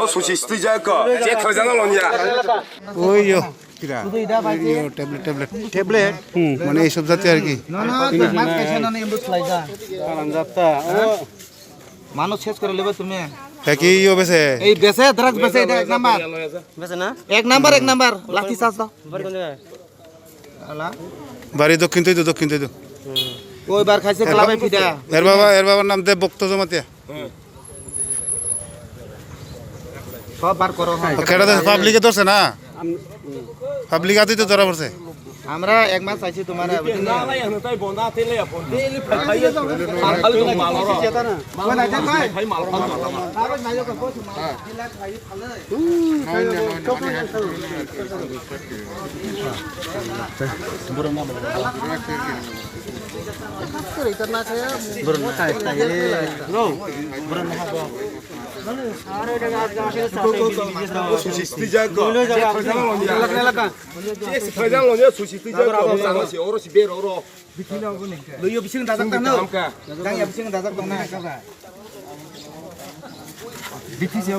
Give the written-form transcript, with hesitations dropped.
수시 스티자가 제 터장을 놓냐? ওইও কিরা tablet tablet মানে এইসব জাতীয় আর কি মানুষ শেষ করে নেবে তুমি একই ইও বেছে এই বেসে দ্রাক্স বেসে এটা এক নাম্বার বেসে না এক নাম্বার লাঠি চাষ দাও বাড়ি দক্ষিণ তৈতো ওইবার খাইছে ক্লাবে ফিদা এর বাবার নাম দেব ভক্ত জমাতিয়া সব বার করো খেড়া পাবলিকে ধরছে না পাবলিক আতেই তো ধরা পড়ছে আমরা এক মাস চাইছি তোমার 수시 스티자가 제 터장을 놓냐? 제 터장을 놓냐? 수시 스티자가 장어시 오로시 베로로 너희 비치는 다작 당나 당야 비치는 다작 당나 비치